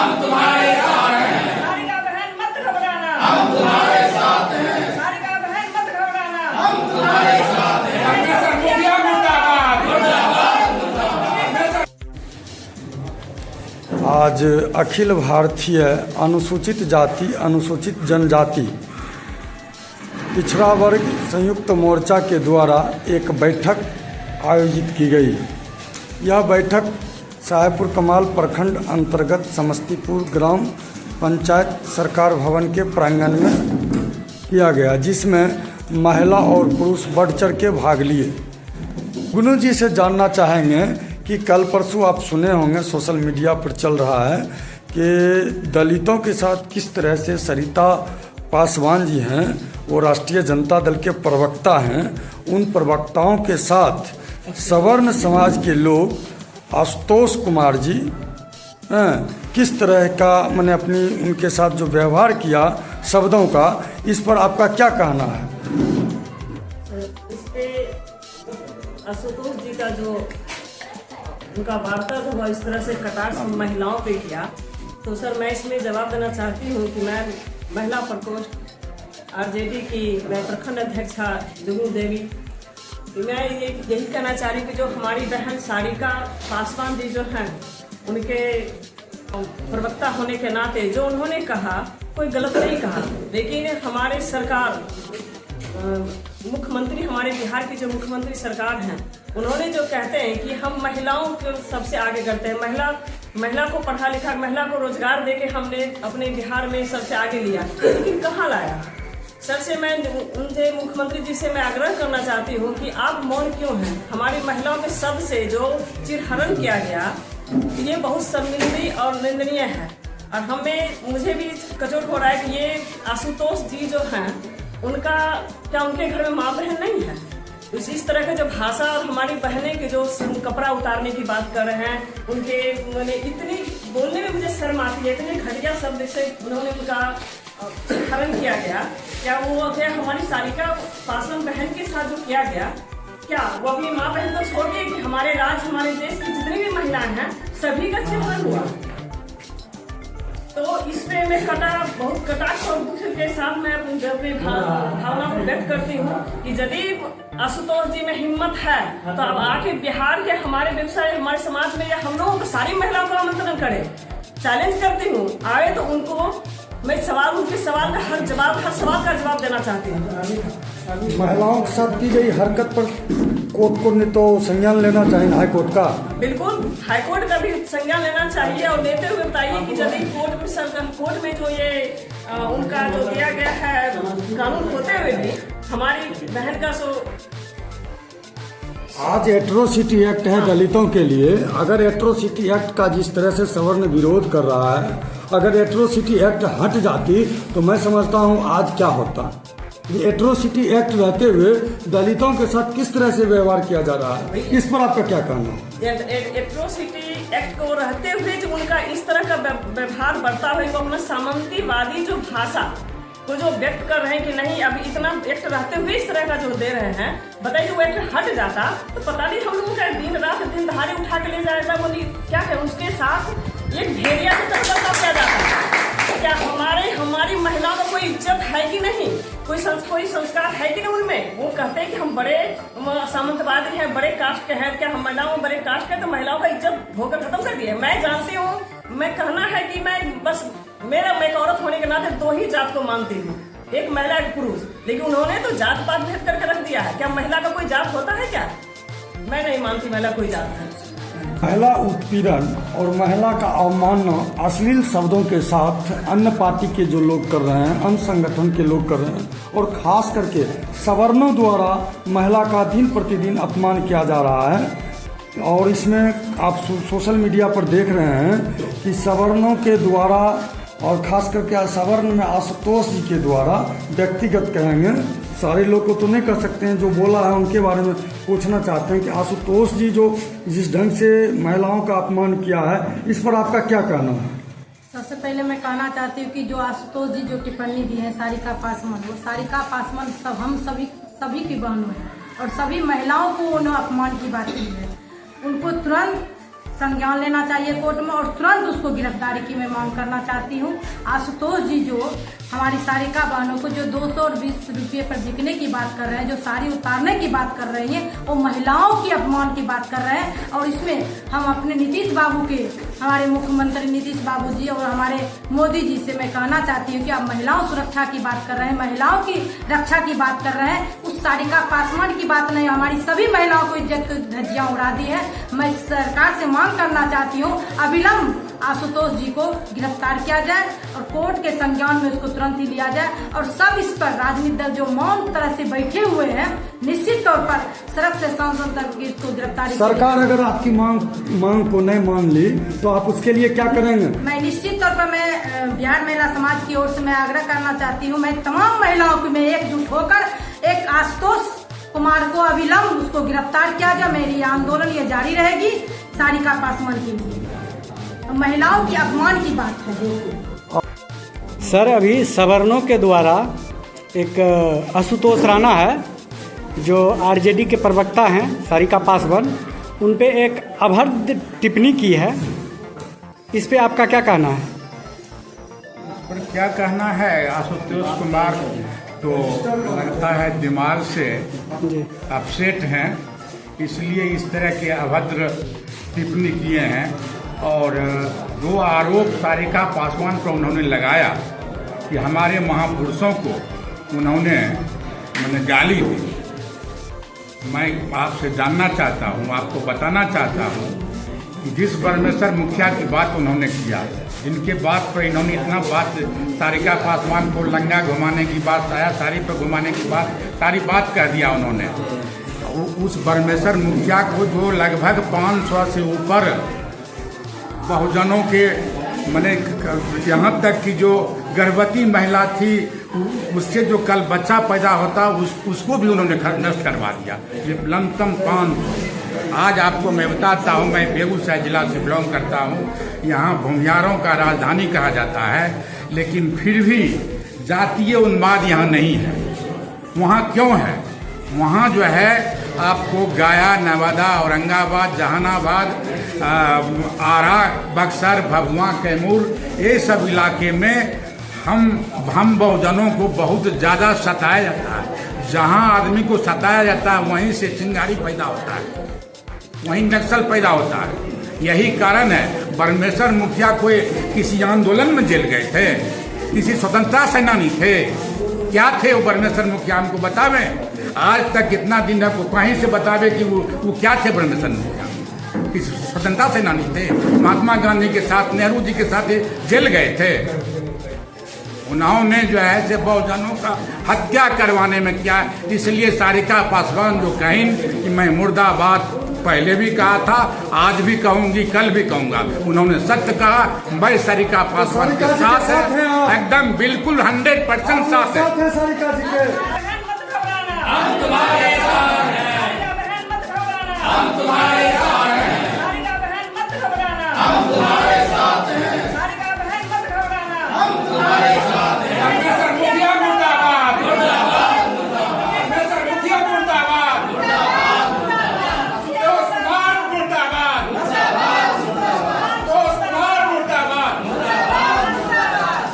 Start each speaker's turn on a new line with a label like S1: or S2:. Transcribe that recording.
S1: हम तुम्हारे साथ हैं।
S2: सारिका बहन मत घबराना,
S1: हम तुम्हारे साथ हैं।
S2: सारिका बहन मत घबराना,
S1: हम तुम्हारे साथ हैं।
S3: आज अखिल भारतीय अनुसूचित जाति अनुसूचित जनजाति पिछड़ा वर्ग संयुक्त मोर्चा के द्वारा एक बैठक आयोजित की गई। यह बैठक साहेबपुर कमाल प्रखंड अंतर्गत समस्तीपुर ग्राम पंचायत सरकार भवन के प्रांगण में किया गया, जिसमें महिला और पुरुष बढ़ चढ़ के भाग लिए। गुनू जी से जानना चाहेंगे कि कल परसों आप सुने होंगे सोशल मीडिया पर चल रहा है कि दलितों के साथ किस तरह से सरिता पासवान जी हैं, वो राष्ट्रीय जनता दल के प्रवक्ता हैं, उन प्रवक्ताओं के साथ सवर्ण समाज के लोग आशुतोष कुमार जी किस तरह का मैंने अपनी उनके साथ जो व्यवहार किया शब्दों का, इस पर आपका क्या कहना है?
S2: इस पे आशुतोष जी का जो उनका वार्ता था वो इस तरह से कटाक्ष महिलाओं पे किया, तो सर मैं इसमें जवाब देना चाहती हूँ कि मैं महिला प्रकोष्ठ आरजेडी की मैं प्रखंड अध्यक्षा जुगनू देवी, मैं यही कहना चाह रही हूँ कि जो हमारी बहन सारिका पासवान जी जो हैं, उनके प्रवक्ता होने के नाते जो उन्होंने कहा कोई गलत नहीं कहा, लेकिन हमारे सरकार मुख्यमंत्री हमारे बिहार की जो मुख्यमंत्री सरकार हैं, उन्होंने जो कहते हैं कि हम महिलाओं को सबसे आगे करते हैं, महिला को पढ़ा लिखा महिला को रोजगार देके हमने अपने बिहार में सबसे आगे लिया, लेकिन कहाँ लाया? सर से मैं उनसे मुख्यमंत्री जी से मैं आग्रह करना चाहती हूँ कि आप मौन क्यों हैं? हमारी महिलाओं के शब्द से जो चिरहरण किया गया ये बहुत शर्मिंदगी और निंदनीय है, और मुझे भी कचोट हो रहा है कि ये आशुतोष जी जो हैं उनका क्या उनके घर में माँ बहन नहीं है? इस तरह का जो भाषा और हमारी बहनें के जो कपड़ा उतारने की बात कर रहे हैं, उनके मैंने इतनी बोलने में मुझे शर्म आती है, इतने घटिया शब्द से उन्होंने उनका हरण किया गया। क्या वो क्या हमारी सारिका पासवान बहन के साथ जो किया गया, क्या वो अपनी माँ बहन को छोड़ के कि हमारे राज्य हमारे देश की जितनी भी महिलाएं हैं सभी का चिन्हन हुआ? तो इसमें मैं बहुत कटाक्ष और दुख के साथ मैं अपनी भावना को व्यक्त करती हूँ कि यदि आशुतोष जी में हिम्मत है तो अब आके बिहार के हमारे व्यवसाय हमारे समाज में या हम लोगों को सारी महिलाओं को आमंत्रण करे, चैलेंज करती हूँ, आए तो उनको मैं उनके सवाल का हर सवाल का जवाब देना चाहती हूँ।
S3: महिलाओं के साथ की गई हरकत पर कोर्ट को ने तो संज्ञान लेना चाहिए, हाई कोर्ट का।
S2: बिल्कुल हाईकोर्ट का भी संज्ञान लेना चाहिए, और लेते हुए बताइए कि यदि कोर्ट में जो ये उनका जो दिया गया है कानून होते हुए भी हमारी बहन का
S3: आज एट्रोसिटी एक्ट है दलितों के लिए। अगर एट्रोसिटी एक्ट का जिस तरह से सवर्ण विरोध कर रहा है, अगर एट्रोसिटी एक्ट हट जाती तो मैं समझता हूँ आज क्या होता। ये एट्रोसिटी एक्ट रहते हुए दलितों के साथ किस तरह से व्यवहार किया जा रहा है, इस पर आपका क्या कहना है?
S2: एट्रोसिटी एक्ट को रहते हुए जो उनका इस तरह का व्यवहार बढ़ता हुआ, वो अपना सामंतीवादी जो भाषा को जो व्यक्त कर रहे हैं कि नहीं अभी इतना एक्ट रहते हुए इस तरह का जो दे रहे हैं, बताइए वो एक्ट हट जाता तो पता नहीं हम लोगों का दिन रात दिन दहाड़े उठा के ले जाएगा, बोली क्या है उसके साथ एक भेड़िया से टक्कर किया जाता है। क्या हमारी महिलाओं का कोई इज्जत है कि नहीं, कोई संस्कार है कि नहीं उनमें? वो कहते हैं कि हम बड़े सामंतवादी हैं, बड़े कास्ट के हैं, क्या हम महिलाओं बड़े कास्ट के, तो महिलाओं का इज्जत धोकर खत्म कर दिया। मैं जानती हूँ, मैं कहना है कि मैं बस मैं एक औरत होने के नाते दो ही जात को मानती हूँ, एक महिला एक पुरुष, लेकिन उन्होंने तो जात पात भेद करके रख दिया है। क्या महिला का कोई जात होता है क्या? मैं नहीं मानती महिला कोई जात है।
S3: महिला उत्पीड़न और महिला का अवमानना अश्लील शब्दों के साथ अन्य पार्टी के जो लोग कर रहे हैं, अन्य संगठन के लोग कर रहे हैं, और खास करके सवर्णों द्वारा महिला का दिन प्रतिदिन अपमान किया जा रहा है। और इसमें आप सोशल मीडिया पर देख रहे हैं कि सवर्णों के द्वारा और खास करके सवर्ण में आशुतोष जी के द्वारा व्यक्तिगत कहेंगे, सारे लोग को तो नहीं कर सकते हैं, जो बोला है उनके बारे में पूछना चाहते हैं कि आशुतोष जी जो जिस ढंग से महिलाओं का अपमान किया है, इस पर आपका क्या कहना है?
S4: सबसे पहले मैं कहना चाहती हूँ कि जो आशुतोष जी जो टिप्पणी दी है सारिका पासवान, वो सारिका पासवान हम सभी की बहनों है और सभी महिलाओं को उन्होंने अपमान की बात की है। उनको तुरंत संज्ञान लेना चाहिए कोर्ट में और तुरंत उसको गिरफ्तारी की मैं मांग करना चाहती हूँ। आशुतोष जी जो हमारी सारिका बहनों को जो 220 रुपये पर बिकने की बात कर रहे हैं, जो साड़ी उतारने की बात कर रही हैं, वो महिलाओं की अपमान की बात कर रहे हैं। और इसमें हम अपने नीतीश बाबू के, हमारे मुख्यमंत्री नीतीश बाबू जी और हमारे मोदी जी से मैं कहना चाहती हूँ कि आप महिलाओं सुरक्षा की बात कर रहे हैं, महिलाओं की रक्षा की बात कर रहे हैं, उस सारिका पासवान की बात नहीं, हमारी सभी महिलाओं को इज्जत धज्जियां उड़ा दी है। मैं सरकार से मांग करना चाहती हूँ अविलंब आशुतोष जी को गिरफ्तार किया जाए और कोर्ट के संज्ञान में उसको तुरंत ही लिया जाए। और सब इस पर राजनीतिक दल जो मौन तरह से बैठे हुए हैं, निश्चित तौर पर सड़क से सांसद तक इसको गिरफ्तारी।
S3: सरकार अगर आपकी मांग को नहीं मान ली तो आप उसके लिए क्या करेंगे?
S4: मैं निश्चित तौर पर मैं बिहार महिला समाज की ओर से मैं आग्रह करना चाहती हूँ, मैं तमाम महिलाओं को मैं एकजुट होकर एक आशुतोष कुमार को अविलंब उसको गिरफ्तार किया जाए। मेरी आंदोलन ये जारी रहेगी सारिका पासवान के लिए। महिलाओं की अपमान की बात है।
S5: सर, अभी सवर्णों के द्वारा एक आशुतोष राणा है जो आरजेडी के प्रवक्ता हैं सारिका पासवान, उन पे एक अभद्र टिप्पणी की है, इस पे आपका क्या कहना है?
S6: पर क्या कहना है, आशुतोष कुमार तो लगता है दिमाग से अपसेट हैं, इसलिए इस तरह के अभद्र टिप्पणी किए हैं। और जो आरोप सारिका पासवान पर उन्होंने लगाया कि हमारे महापुरुषों को उन्होंने गाली दी, मैं आपसे जानना चाहता हूँ, आपको बताना चाहता हूँ कि जिस परमेश्वर मुखिया की बात उन्होंने किया, जिनके बात पर इन्होंने इतना बात सारिका पासवान को लंगा घुमाने की बात, साया साड़ी पर घुमाने की बात, सारी बात कह दिया उन्होंने। उस परमेश्वर मुखिया को जो लगभग 500 से ऊपर बहुजनों के मैंने यहाँ तक कि जो गर्भवती महिला थी उससे जो कल बच्चा पैदा होता उसको भी उन्होंने नष्ट करवा दिया। ये लमसम 500। आज आपको मैं बताता हूँ, मैं बेगूसराय जिला से बिलोंग करता हूँ, यहाँ भूमिहारों का राजधानी कहा जाता है, लेकिन फिर भी जातीय उन्माद यहाँ नहीं है। वहाँ क्यों है? वहाँ जो है आपको गया, नवादा, औरंगाबाद, जहानाबाद, आरा, बक्सर, भभुआ, कैमूर, ये सब इलाके में हम बहुजनों को बहुत ज़्यादा सताया जाता है। जहाँ आदमी को सताया जाता है वहीं से चिंगारी पैदा होता है, वहीं नक्सल पैदा होता है। यही कारण है परमेश्वर मुखिया को किसी आंदोलन में जेल गए थे, किसी स्वतंत्रता सेनानी थे, क्या थे वो परमेश्वर मुखिया? हमको बतावे, आज तक कितना दिन है कहीं से बतावे कि वो क्या थे परमेश्वर मुखिया? किसी स्वतंत्रता सेनानी थे, महात्मा गांधी के साथ, नेहरू जी के साथ जेल गए थे। उन्होंने जो है से बहुजनों का हत्या करवाने में क्या, इसलिए सारिका पासवान जो कहीं कि मैं मुर्दाबाद पहले भी कहा था, आज भी कहूंगी, कल भी कहूंगा, उन्होंने सत्य कहा। मैं सारिका पासवान के साथ है, एकदम बिल्कुल 100% साथ है।
S2: हम तुम्हारे साथ